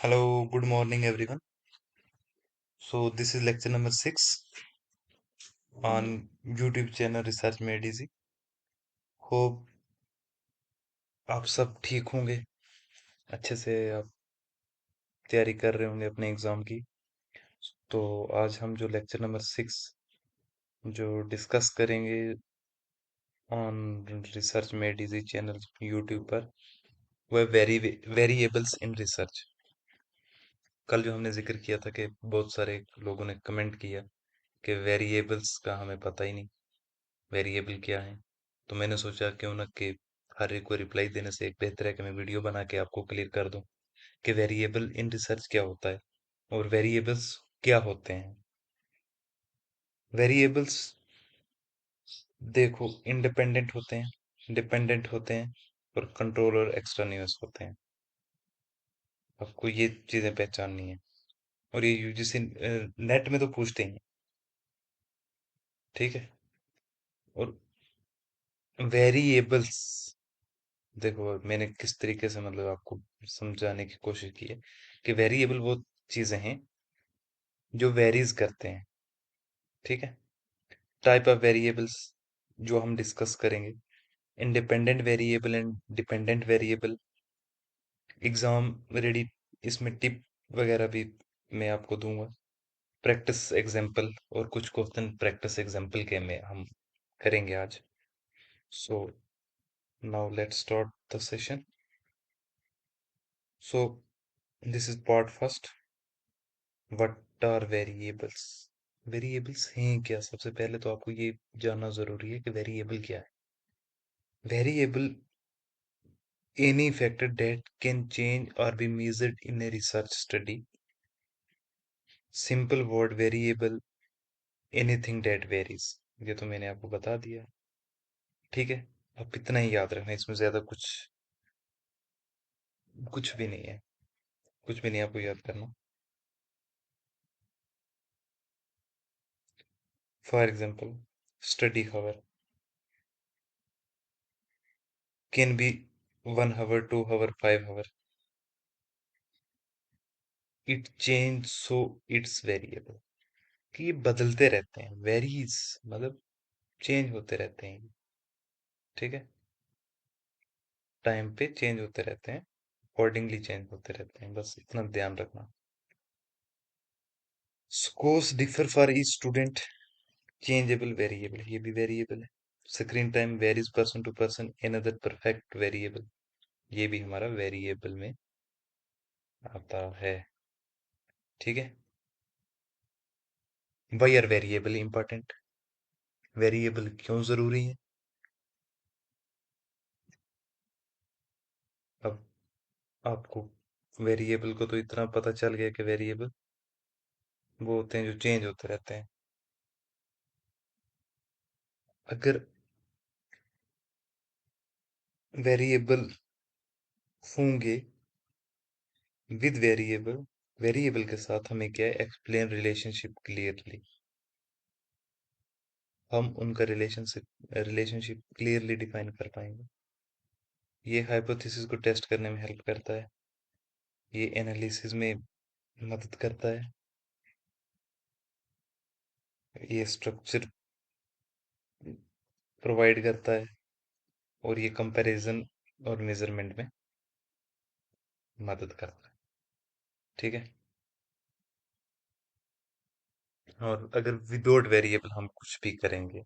Hello, good morning, everyone. So, this is lecture number 6 on YouTube channel Research Made Easy. Hope आप सब ठीक होंगे, अच्छे से आप तैयारी कर रहे होंगे अपने एग्जाम की। तो आज हम जो लेक्चर नंबर 6 जो डिस्कस करेंगे on research made easy channel YouTube पर, वह वेरिएबल्स इन रिसर्च। कल जो हमने जिक्र किया था कि बहुत सारे लोगों ने कमेंट किया कि वेरिएबल्स का हमें पता ही नहीं, वेरिएबल क्या है। तो मैंने सोचा क्यों ना कि हर एक को रिप्लाई देने से एक बेहतर है कि मैं वीडियो बना के आपको क्लियर कर दूं कि वेरिएबल इन रिसर्च क्या होता है और वेरिएबल्स क्या होते हैं। वेरिएबल्स देखो, इंडिपेंडेंट होते हैं, डिपेंडेंट होते हैं और कंट्रोल और एक्सट्रानियस होते हैं। आपको ये चीजें पहचाननी है और ये यूजीसी नेट में तो पूछते ही हैं, ठीक है। और वेरिएबल्स देखो, मैंने किस तरीके से मतलब आपको समझाने की कोशिश की है कि वेरिएबल वो चीजें हैं जो वेरीज करते हैं, ठीक है। टाइप ऑफ वेरिएबल्स जो हम डिस्कस करेंगे, independent variable and dependent variable. Exam ready इसमें टिप वगैरह भी मैं आपको दूंगा, प्रैक्टिस एग्जाम्पल और कुछ क्वेश्चन प्रैक्टिस एग्जाम्पल के में हम करेंगे आज। So now let's start the session. So this is part first, what are variables. Variables हैं क्या? सबसे पहले तो आपको ये जानना जरूरी है कि वेरिएबल क्या है। Variable any factor that can change or be measured in a research study. Simple word variable, anything that varies। ये तो मैंने आपको बता दिया, ठीक है। अब इतना ही याद रखना, इसमें ज्यादा कुछ कुछ भी नहीं है, कुछ भी नहीं आपको याद करना। For example, study hour can be 1 hour, 2 hour, 5 hour। It change, so it's variable. कि ये बदलते रहते हैं, वेरीज मतलब चेंज होते रहते हैं, ठीक है। टाइम पे चेंज होते रहते हैं, अकॉर्डिंगली चेंज होते रहते हैं, बस इतना ध्यान रखना। Scores differ for each student, changeable variable, ये भी वेरिएबल है। Screen time varies person to person, another perfect variable, ये भी हमारा वेरिएबल में आता है, ठीक है। Why are variable important, variable क्यों जरूरी है? अब आपको वेरिएबल को तो इतना पता चल गया कि वेरिएबल वो होते हैं जो चेंज होते रहते हैं। अगर वेरिएबल होंगे विद वेरिएबल, वेरिएबल के साथ हमें क्या है, एक्सप्लेन रिलेशनशिप क्लियरली। हम उनका रिलेशनशिप क्लियरली डिफाइन कर पाएंगे। ये हाइपोथेसिस को टेस्ट करने में हेल्प करता है, ये एनालिसिस में मदद करता है, ये स्ट्रक्चर प्रोवाइड करता है और ये कंपैरिजन और मेजरमेंट में मदद करता है, ठीक है। और अगर विदाउट वेरिएबल हम कुछ भी करेंगे,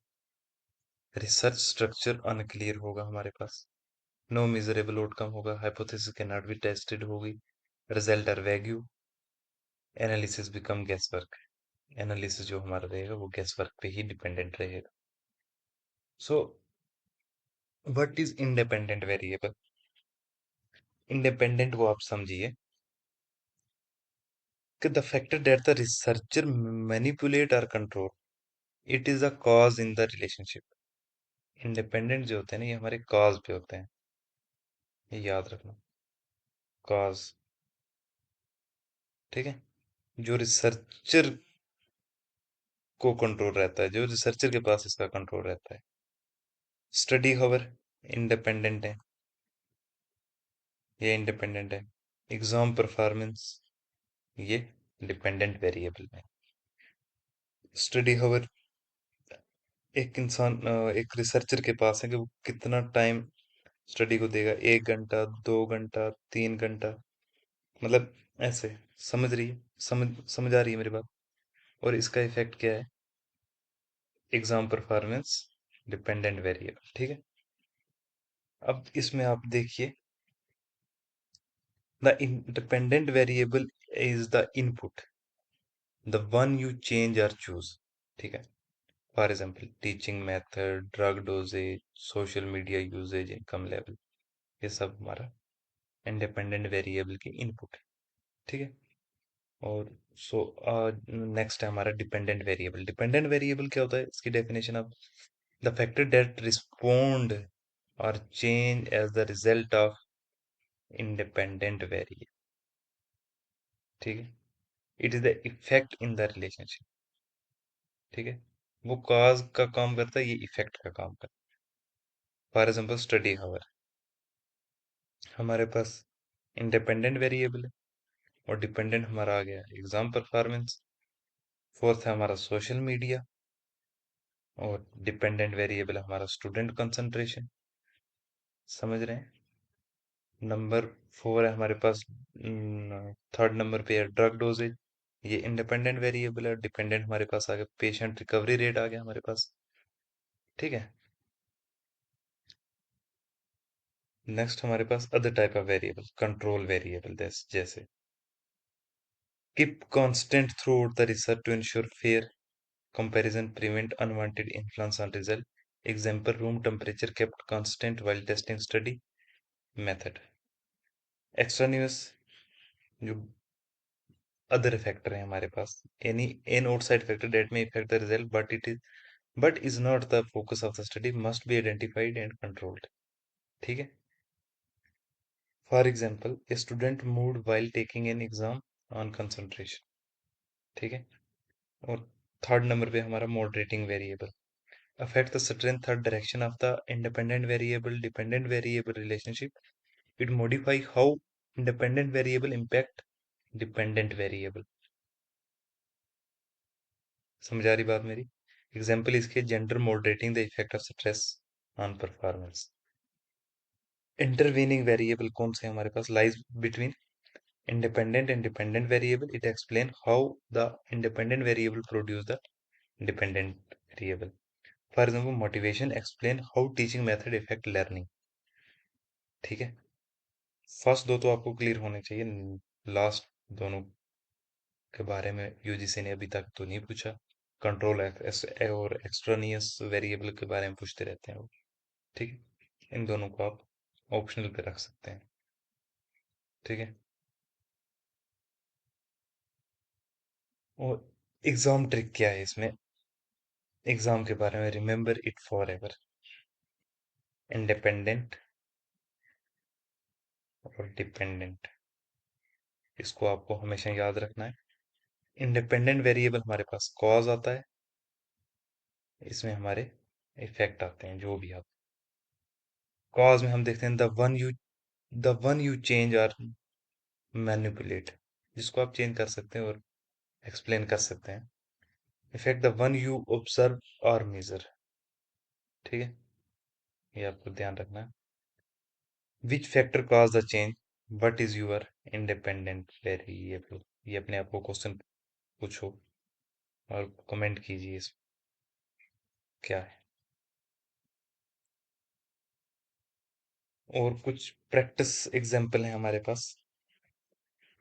रिसर्च स्ट्रक्चर अनक्लियर होगा हमारे पास, नो मेजरेबल आउटकम होगा, hypothesis can not be tested होगी, result are vague, analysis become guess work. Analysis जो हमारा रहेगा वो गेस वर्क पे ही डिपेंडेंट रहेगा। So what is independent variable? Independent को आप समझिए कि the factor that the researcher manipulate और control, it is a cause in the relationship. Independent जो होते हैं ना, ये हमारे कॉज पे होते हैं, ये याद रखना, कॉज, ठीक है। जो रिसर्चर को कंट्रोल रहता है, जो रिसर्चर के पास इसका कंट्रोल रहता है। स्टडी हवर इंडिपेंडेंट है, ये इंडिपेंडेंट है। एग्जाम परफॉर्मेंस ये डिपेंडेंट वेरिएबल में। स्टडी हावर एक इंसान एक रिसर्चर के पास है कि वो कितना टाइम स्टडी को देगा, 1 घंटा, 2 घंटा, 3 घंटा, मतलब ऐसे। समझ रही है? समझ आ रही है मेरी बात? और इसका इफेक्ट क्या है? एग्जाम परफॉर्मेंस, डिपेंडेंट वेरिएबल, ठीक है। अब इसमें आप देखिए, the independent variable is the input, the one you change और चूज, ठीक है। For example teaching method, drug dosage, social media usage, income level, ये सब हमारा इंडिपेंडेंट वेरिएबल के इनपुट है, ठीक है। और सो नेक्स्ट है हमारा डिपेंडेंट वेरिएबल। डिपेंडेंट वेरिएबल क्या होता है? इसकी डेफिनेशन आप, द फैक्टर दैट रिस्पोंड और change as the result of independent variable, ठीक है। It is the effect in the relationship, ठीक है। वो कॉज का काम करता है, ये इफेक्ट का काम करता है। फॉर एग्जाम्पल स्टडी हावर, हमारे पास इंडिपेंडेंट वेरिएबल है, और डिपेंडेंट हमारा आ गया एग्जाम परफॉर्मेंस। फोर्थ है हमारा सोशल मीडिया, और डिपेंडेंट वेरिएबल हमारा स्टूडेंट कंसंट्रेशन। समझ रहे हैं? नंबर 4 है हमारे पास, थर्ड नंबर पे है ड्रग डोजेज, ये इंडिपेंडेंट वेरिएबल है। डिपेंडेंट हमारे पास आ गया पेशेंट रिकवरी रेट, आ गया हमारे पास, ठीक है। नेक्स्ट हमारे पास other type of variable, control variable, जैसे keep constant throughout the research to ensure fair comparison, prevent unwanted influence on result. Example, room temperature kept constant while testing study method. Extraneous जो other factor है हमारे पास, any an outside factor that may affect the result but is not the focus of the study must be identified and controlled, ठीक है। For example a student mood while taking an exam on concentration, ठीक है। और third number पे हमारा moderating variable, affect the strength or direction of the independent variable dependent variable relationship. It modify how independent variable impact dependent variable. समझ आ रही बात मेरी? एग्जाम्पल इसके, gender moderating the effect of stress on performance. Intervening variable कौन से हमारे पास? Lies between independent and dependent variable. It explain how the independent variable produce the dependent variable. For example, motivation explain how teaching method affect learning, ठीक है। First दो तो आपको clear होने चाहिए, लास्ट दोनों के बारे में यूजीसी ने अभी तक तो नहीं पूछा। कंट्रोल और एक्सट्रानियस वेरिएबल के बारे में पूछते रहते हैं वो, ठीक है। इन दोनों को आप ऑप्शनल पे रख सकते हैं, ठीक है। और एग्जाम ट्रिक क्या है इसमें? एग्जाम के बारे में, remember it for ever, independent और डिपेंडेंट, इसको आपको हमेशा याद रखना है। इंडिपेंडेंट वेरिएबल हमारे पास कॉज आता है, इसमें हमारे इफेक्ट आते हैं जो भी आते हैं। कॉज में हम देखते हैं द वन यू चेंज और मैनिपुलेट, जिसको आप चेंज कर सकते हैं और एक्सप्लेन कर सकते हैं। Effect, the one you observe और मेजर, ठीक है। ये आपको ध्यान रखना है। Which factor cause the change, what is your independent variable, ये अपने आप को क्वेश्चन पूछो और कमेंट कीजिए इस क्या है। और कुछ प्रैक्टिस एग्जाम्पल है हमारे पास,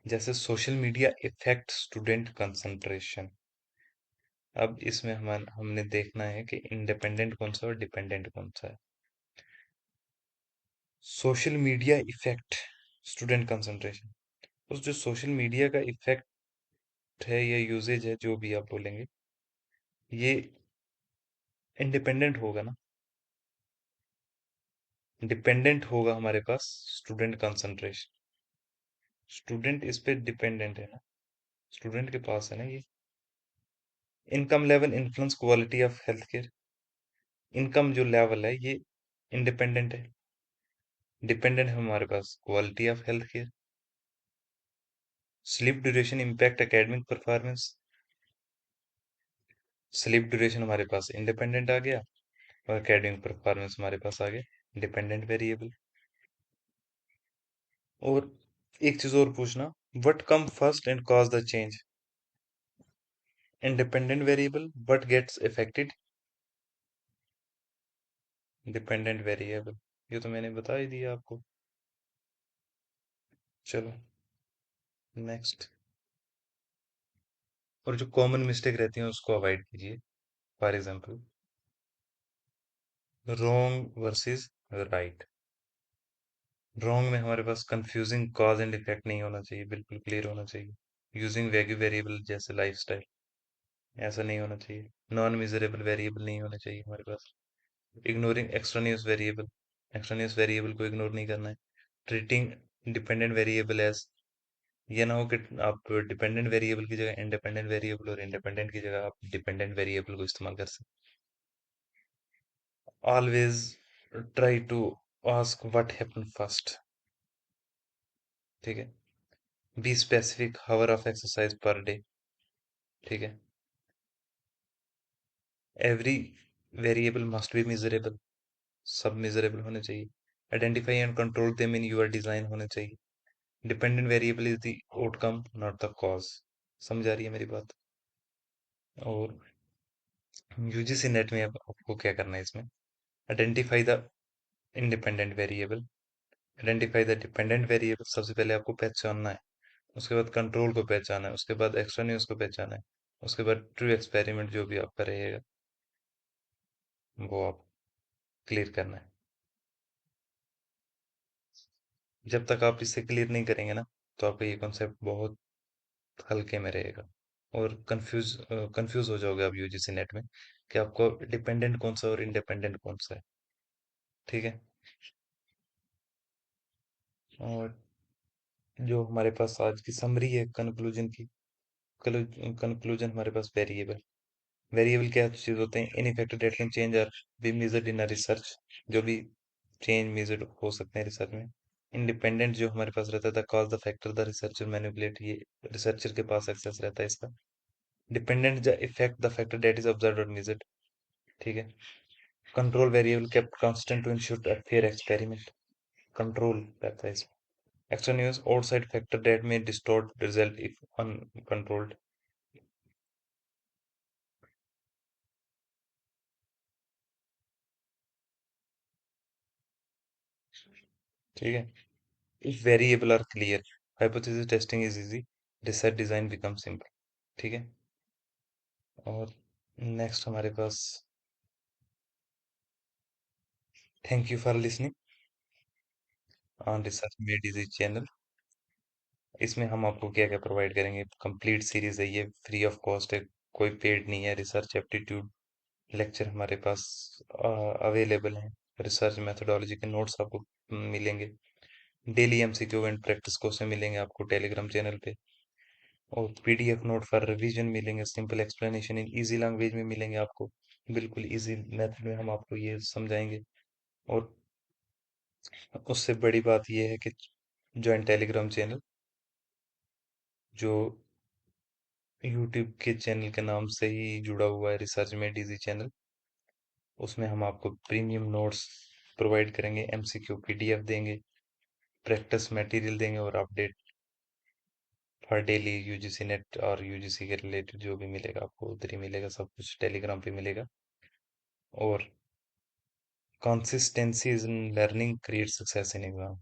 जैसे social media effect student concentration. अब इसमें हमने देखना है कि इंडिपेंडेंट कौन सा है और डिपेंडेंट कौन सा है। Social media effect student concentration, उस जो सोशल मीडिया का इफेक्ट है या यूजेज है, जो भी आप बोलेंगे, ये इंडिपेंडेंट होगा ना। डिपेंडेंट होगा हमारे पास स्टूडेंट कंसंट्रेशन, स्टूडेंट इस पे डिपेंडेंट है ना, स्टूडेंट के पास है ना ये। Income level influence quality of health care, income जो लेवल है ये इंडिपेंडेंट है। डिपेंडेंट है हमारे पास quality of health care, sleep duration impact academic performance. Sleep duration हमारे पास इंडिपेंडेंट आ गया, और एकेडमिक परफॉर्मेंस हमारे पास आ गया डिपेंडेंट वेरिएबल। और एक चीज और पूछना, what come first and cause the change. Independent variable, what gets affected, dependent variable. ये तो मैंने बता ही दिया आपको। चलो नेक्स्ट। और जो कॉमन मिस्टेक रहती है उसको अवॉइड कीजिए। For example, wrong versus right. Wrong में हमारे पास कंफ्यूजिंग कॉज एंड इफेक्ट नहीं होना चाहिए, बिल्कुल क्लियर होना चाहिए। यूजिंग वैग्यू वेरिएबल जैसे लाइफस्टाइल, ऐसा नहीं होना चाहिए। नॉन मेजरेबल वेरिएबल नहीं होने चाहिए हमारे पास। इग्नोरिंग एक्सट्रानियस वेरिएबल, एक्सट्रानियस वेरिएबल को इग्नोर नहीं करना है। ट्रीटिंग डिपेंडेंट वेरिएबल एज, ये ना हो कि आप डिपेंडेंट वेरिएबल की जगह इंडिपेंडेंट वेरिएबल और इंडिपेंडेंट की जगह आप डिपेंडेंट वेरिएबल को इस्तेमाल कर सकते। Always try to ask what happen first. ठीक है। Be specific hour of exercise per day. ठीक है। Every variable must be measurable, सब मेजरेबल होने चाहिए। Identify and control them in your design होने चाहिए। Dependent variable is the outcome not the cause. समझ आ रही है मेरी बात। और यूजीसी नेट में अब आपको क्या करना है इसमें, identify the independent variable, identify the dependent variable. सबसे पहले आपको पहचानना है, उसके बाद कंट्रोल को पहचाना है, उसके बाद एक्स्ट्रा न्यूज को पहचाना है, उसके बाद ट्रू एक्सपेरिमेंट जो भी आपका रहेगा वो आप क्लियर करना है। जब तक आप इसे क्लियर नहीं करेंगे ना, तो आपका ये कॉन्सेप्ट बहुत हल्के में रहेगा, और कंफ्यूज हो जाओगे आप यूजीसी नेट में कि आपको डिपेंडेंट कौन सा और इंडिपेंडेंट कौन सा है। ठीक है। और जो हमारे पास आज की समरी है कंक्लूजन की, कंक्लूजन हमारे पास वेरिएबल। वेरिएबल क्या चीज होते हैं, in effective date can change R be measured in research, जो भी चेंज मेजर्ड हो सकते हैं रिसर्च में। इंडिपेंडेंट जो हमारे पास रहता था, cause the factor the researcher manipulate, ये रिसर्चर के पास एक्सेस रहता है इसका। Dependent the effect the factor that is observed और मेजर्ड। ठीक है। Control variable kept constant to ensure a fair experiment, control रहता है इसमें। Extraneous outside factor that may distort result if uncontrolled. ठीक है। If variable are clear, hypothesis testing is easy, research design become simple. ठीक है। और next हमारे पास, thank you for listening on research made easy channel. इसमें हम आपको क्या क्या प्रोवाइड करेंगे, कंप्लीट सीरीज है ये, फ्री ऑफ कॉस्ट है, कोई पेड नहीं है। रिसर्च एप्टीट्यूड लेक्चर हमारे पास अवेलेबल हैं, रिसर्च मेथोडोलॉजी के नोट्स आपको मिलेंगे, daily MCQ and practice question मिलेंगे आपको टेलीग्राम चैनल पे, और पीडीएफ नोट फॉर रिवीजन मिलेंगे, simple explanation in easy language में मिलेंगे आपको, बिल्कुल इजी मेथड में हम आपको ये समझाएंगे। और उससे बड़ी बात यह है कि ज्वाइन टेलीग्राम चैनल, जो यूट्यूब के चैनल के नाम से ही जुड़ा हुआ है, रिसर्च में डीजी चैनल, उसमें हम आपको प्रीमियम नोट्स प्रोवाइड करेंगे, एमसीक्यू पीडीएफ देंगे, प्रैक्टिस मटेरियल देंगे, और अपडेट हर डेली यूजीसी नेट और यूजीसी के रिलेटेड जो भी मिलेगा आपको उधर ही मिलेगा, सब कुछ टेलीग्राम पे मिलेगा। और consistency in learning create success in exam.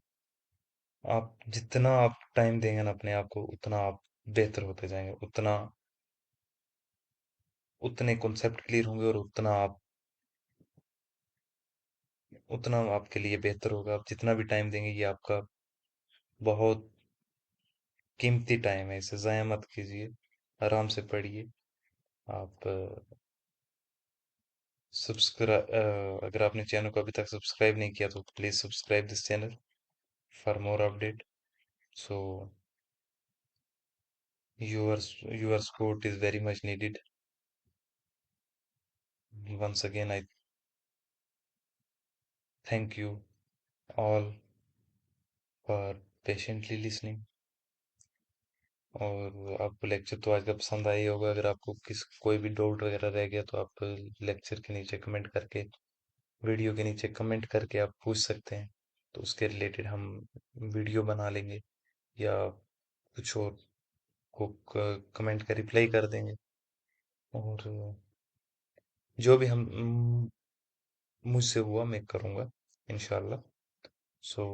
आप जितना आप टाइम देंगे ना अपने आप को, उतना आप बेहतर होते जाएंगे, उतना उतने कॉन्सेप्ट क्लियर होंगे, और उतना आपके लिए बेहतर होगा। आप जितना भी टाइम देंगे, ये आपका बहुत कीमती टाइम है, इसे ज़ाया मत कीजिए। आराम से पढ़िए। आप सब्सक्राइब, अगर आपने चैनल को अभी तक सब्सक्राइब नहीं किया तो please subscribe this channel for more update. So your support is very much needed. Once again, I thank you all for patiently listening. और आपको लेक्चर तो आज का पसंद आया ही होगा। अगर आपको कोई भी डाउट वगैरह रह गया तो आप लेक्चर के नीचे कमेंट करके, वीडियो के नीचे कमेंट करके आप पूछ सकते हैं। तो उसके रिलेटेड हम वीडियो बना लेंगे, या कुछ और को कमेंट का रिप्लाई कर देंगे। और जो भी मुझसे हुआ मैं करूँगा इंशाल्लाह। सो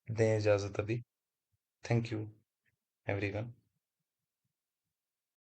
दें इजाज़त अभी। Thank you everyone.